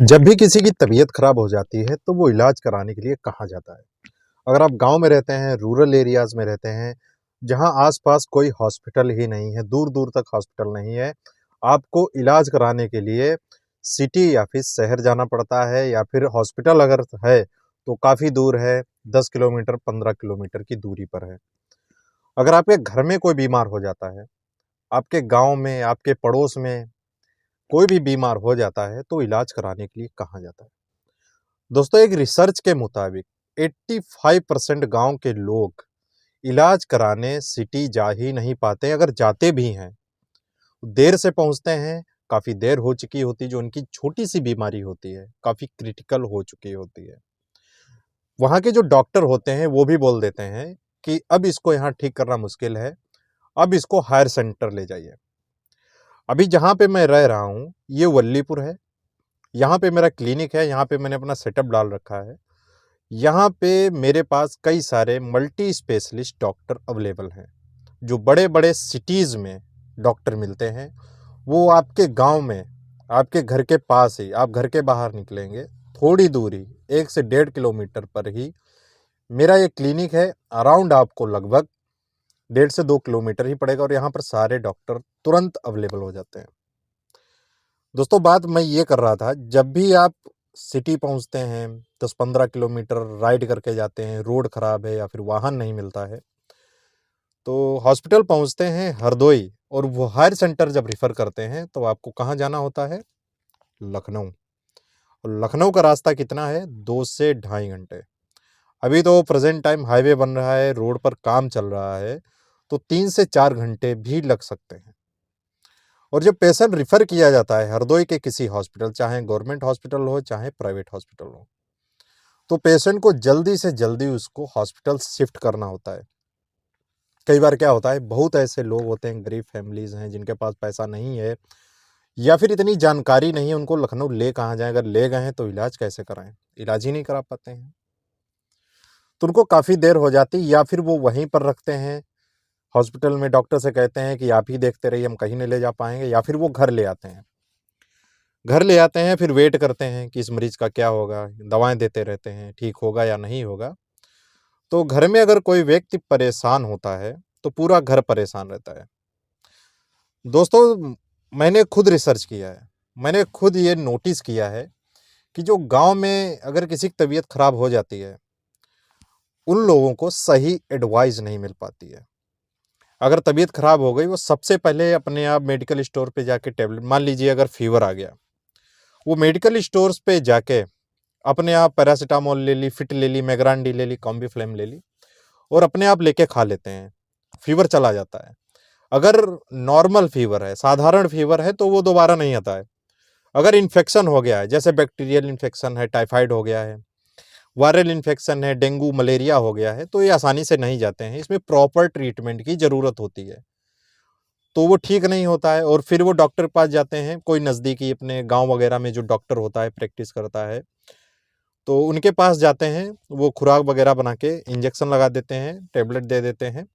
जब भी किसी की तबीयत खराब हो जाती है तो वो इलाज कराने के लिए कहाँ जाता है। अगर आप गांव में रहते हैं, रूरल एरियाज में रहते हैं, जहां आसपास कोई हॉस्पिटल ही नहीं है, दूर दूर तक हॉस्पिटल नहीं है, आपको इलाज कराने के लिए सिटी या फिर शहर जाना पड़ता है, या फिर हॉस्पिटल अगर है तो काफ़ी दूर है, 10 किलोमीटर 15 किलोमीटर की दूरी पर है। अगर आपके घर में कोई बीमार हो जाता है, आपके गांव में, आपके पड़ोस में कोई भी बीमार हो जाता है, तो इलाज कराने के लिए कहाँ जाता है। दोस्तों, एक रिसर्च के मुताबिक 85% गांव के लोग इलाज कराने सिटी जा ही नहीं पाते। अगर जाते भी हैं, देर से पहुंचते हैं, काफ़ी देर हो चुकी होती, जो उनकी छोटी सी बीमारी होती है काफ़ी क्रिटिकल हो चुकी होती है। वहाँ के जो डॉक्टर होते हैं वो भी बोल देते हैं कि अब इसको यहाँ ठीक करना मुश्किल है, अब इसको हायर सेंटर ले जाइए। अभी जहाँ पे मैं रह रहा हूँ ये वल्लीपुर है। यहाँ पे मेरा क्लिनिक है, यहाँ पे मैंने अपना सेटअप डाल रखा है। यहाँ पे मेरे पास कई सारे मल्टी स्पेशलिस्ट डॉक्टर अवेलेबल हैं। जो बड़े-बड़े सिटीज़ में डॉक्टर मिलते हैं, वो आपके गाँव में, आपके घर के पास ही, आप घर के बाहर निकलेंगे, थोड़ी दूरी 1 से 1.5 किलोमीटर पर ही मेरा ये क्लिनिक है। अराउंड आपको लगभग 1.5 से 2 किलोमीटर ही पड़ेगा और यहाँ पर सारे डॉक्टर तुरंत अवेलेबल हो जाते हैं। दोस्तों, बात मैं ये कर रहा था, जब भी आप सिटी पहुँचते हैं, 10-15 किलोमीटर राइड करके जाते हैं, रोड ख़राब है या फिर वाहन नहीं मिलता है, तो हॉस्पिटल पहुँचते हैं हरदोई, और वो हायर सेंटर जब रेफ़र करते हैं, तो आपको कहाँ जाना होता है? लखनऊ। और लखनऊ का रास्ता कितना है? 2 से ढाई घंटे। अभी तो प्रेज़ेंट टाइम हाईवे बन रहा है, रोड पर काम चल रहा है, तो 3 से 4 घंटे भी लग सकते हैं। और जब पेशेंट रिफ़र किया जाता है हरदोई के किसी हॉस्पिटल, चाहे गवर्नमेंट हॉस्पिटल हो, चाहे प्राइवेट हॉस्पिटल हो, तो पेशेंट को जल्दी से जल्दी उसको हॉस्पिटल शिफ्ट करना होता है। कई बार क्या होता है, बहुत ऐसे लोग होते हैं, गरीब फैमिलीज़ हैं, जिनके पास पैसा नहीं है या फिर इतनी जानकारी नहीं है, उनको लखनऊ ले कहाँ जाएँ? अगर ले गए हैं तो इलाज कैसे कराएँ? इलाज ही नहीं करा पाते हैं। तो उनको काफ़ी देर हो जाती, या फिर वो वहीं पर रखते हैं हॉस्पिटल में, डॉक्टर से कहते हैं कि आप ही देखते रहिए, हम कहीं नहीं ले जा पाएँगे, या फिर वो घर ले आते हैं। घर ले आते हैं, फिर वेट करते हैं कि इस मरीज़ का क्या होगा, दवाएँ देते रहते हैं, ठीक होगा या नहीं होगा। तो घर में अगर कोई व्यक्ति परेशान होता है, तो पूरा घर परेशान रहता है। दोस्तों, मैंने खुद रिसर्च किया है, मैंने खुद ये नोटिस किया है कि जो गाँव में अगर किसी की तबीयत खराब हो जाती है, उन लोगों को सही एडवाइस नहीं मिल पाती है। अगर तबीयत खराब हो गई, वो सबसे पहले अपने आप मेडिकल स्टोर पे जाके टैबलेट, मान लीजिए अगर फ़ीवर आ गया, वो मेडिकल स्टोर्स पे जाके अपने आप पैरासिटामोल ले ली, फिट ले ली, मैग्रांडी ले ली, कॉम्बीफ्लेम ले ली और अपने आप लेके खा लेते हैं, फ़ीवर चला जाता है। अगर नॉर्मल फ़ीवर है, साधारण फ़ीवर है, तो वो दोबारा नहीं आता है। अगर इन्फेक्शन हो गया है, जैसे बैक्टीरियल इन्फेक्शन है, टाइफाइड हो गया है, वायरल इन्फेक्शन है, डेंगू, मलेरिया हो गया है, तो ये आसानी से नहीं जाते हैं। इसमें प्रॉपर ट्रीटमेंट की ज़रूरत होती है। तो वो ठीक नहीं होता है और फिर वो डॉक्टर के पास जाते हैं, कोई नज़दीकी अपने गाँव वगैरह में जो डॉक्टर होता है, प्रैक्टिस करता है, तो उनके पास जाते हैं, वो खुराक वगैरह बना के इंजेक्शन लगा देते हैं, टैबलेट दे देते हैं।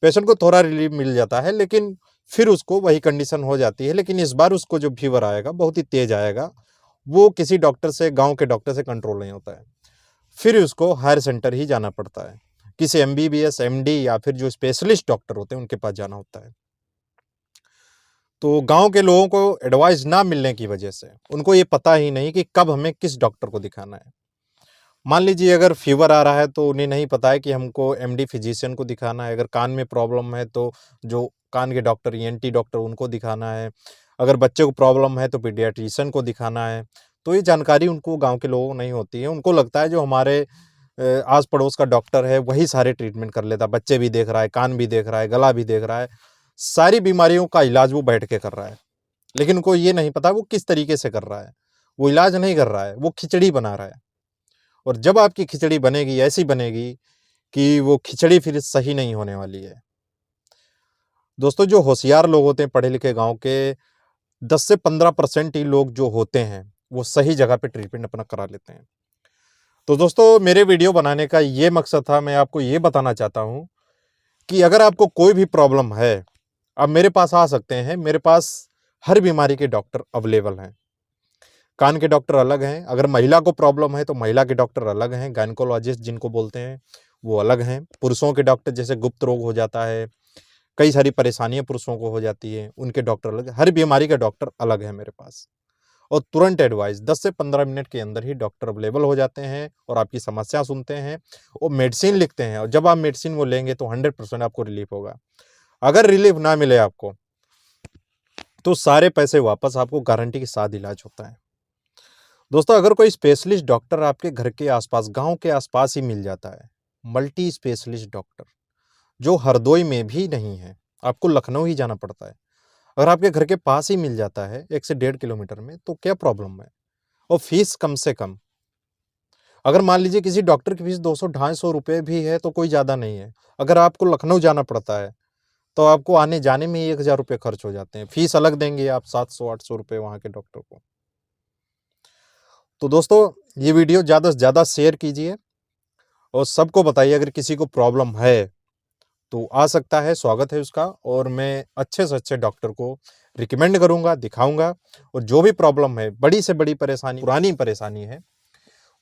पेशेंट को थोड़ा रिलीफ मिल जाता है, लेकिन फिर उसको वही कंडीशन हो जाती है। लेकिन इस बार उसको जो फ़ीवर आएगा, बहुत ही तेज़ आएगा, वो किसी डॉक्टर से, गाँव के डॉक्टर से कंट्रोल नहीं होता है। फिर उसको हायर सेंटर ही जाना पड़ता है। किसी एमबीबीएस, एमडी या फिर जो स्पेशलिस्ट डॉक्टर होते हैं, उनके पास जाना होता है। तो गाँव के लोगों को एडवाइस ना मिलने की वजह से उनको ये पता ही नहीं कि कब हमें किस डॉक्टर को दिखाना है। मान लीजिए अगर फ़ीवर आ रहा है, तो उन्हें नहीं पता है कि हमको एमडी फिजिशियन को दिखाना है। अगर कान में प्रॉब्लम है, तो जो कान के डॉक्टर, ईएनटी डॉक्टर, उनको दिखाना है। अगर बच्चे को प्रॉब्लम है, तो पीडियाट्रिशियन को दिखाना है। तो ये जानकारी उनको, गाँव के लोगों को नहीं होती है। उनको लगता है जो हमारे आस-पड़ोस का डॉक्टर है, वही सारे ट्रीटमेंट कर लेता है। बच्चे भी देख रहा है, कान भी देख रहा है, गला भी देख रहा है। सारी बीमारियों का इलाज वो बैठ के कर रहा है। लेकिन उनको ये नहीं पता वो किस तरीके से कर रहा है। वो इलाज नहीं कर रहा है, वो खिचड़ी बना रहा है। और जब आपकी खिचड़ी बनेगी, ऐसी बनेगी कि वो खिचड़ी फिर सही नहीं होने वाली है। दोस्तों, जो होशियार लोग होते हैं, पढ़े-लिखे गाँव के, 10 से 15% ही लोग जो होते हैं, वो सही जगह पे ट्रीटमेंट अपना करा लेते हैं। तो दोस्तों, मेरे वीडियो बनाने का ये मकसद था, मैं आपको ये बताना चाहता हूँ कि अगर आपको कोई भी प्रॉब्लम है, आप मेरे पास आ सकते हैं। मेरे पास हर बीमारी के डॉक्टर अवेलेबल हैं। कान के डॉक्टर अलग हैं। अगर महिला को प्रॉब्लम है तो महिला के डॉक्टर अलग हैं, गायनेकोलॉजिस्ट जिनको बोलते हैं वो अलग हैं। पुरुषों के डॉक्टर, जैसे गुप्त रोग हो जाता है, कई सारी परेशानियां पुरुषों को हो जाती है, उनके डॉक्टर अलग। हर बीमारी का डॉक्टर अलग है मेरे पास। और तुरंत एडवाइस 10 से 15 मिनट के अंदर ही डॉक्टर अवेलेबल हो जाते हैं और आपकी समस्या सुनते हैं और मेडिसिन लिखते हैं। और जब आप मेडिसिन वो लेंगे तो 100% आपको रिलीफ होगा। अगर रिलीफ ना मिले आपको तो सारे पैसे वापस, आपको गारंटी के साथ इलाज होता है। दोस्तों, अगर कोई स्पेशलिस्ट डॉक्टर आपके घर के आसपास, गांव के आसपास ही मिल जाता है, मल्टी स्पेशलिस्ट डॉक्टर जो हरदोई में भी नहीं है, आपको लखनऊ ही जाना पड़ता है, अगर आपके घर के पास ही मिल जाता है 1 से 1.5 किलोमीटर में, तो क्या प्रॉब्लम है। और फीस कम से कम, अगर मान लीजिए किसी डॉक्टर की फीस 200-250 रुपये भी है तो कोई ज़्यादा नहीं है। अगर आपको लखनऊ जाना पड़ता है तो आपको आने जाने में ही 1000 रुपये खर्च हो जाते हैं। फीस अलग देंगे आप 700-800 रुपये वहाँ के डॉक्टर को। तो दोस्तों, ये वीडियो ज़्यादा से ज़्यादा शेयर कीजिए और सबको बताइए। अगर किसी को प्रॉब्लम है तो आ सकता है, स्वागत है उसका। और मैं अच्छे से अच्छे डॉक्टर को रिकमेंड करूंगा, दिखाऊंगा। और जो भी प्रॉब्लम है, बड़ी से बड़ी परेशानी, पुरानी परेशानी है,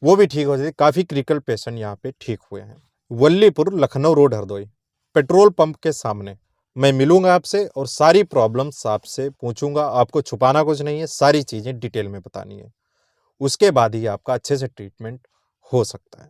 वो भी ठीक हो जाती है। काफ़ी क्रिटिकल पेशेंट यहाँ पे ठीक हुए हैं। Vallipur, Lucknow road, Hardoi, petrol pump के सामने मैं मिलूंगा आपसे और सारी प्रॉब्लम्स आपसे पूछूंगा। आपको छुपाना कुछ नहीं है, सारी चीज़ें डिटेल में बतानी है। उसके बाद ही आपका अच्छे से ट्रीटमेंट हो सकता है।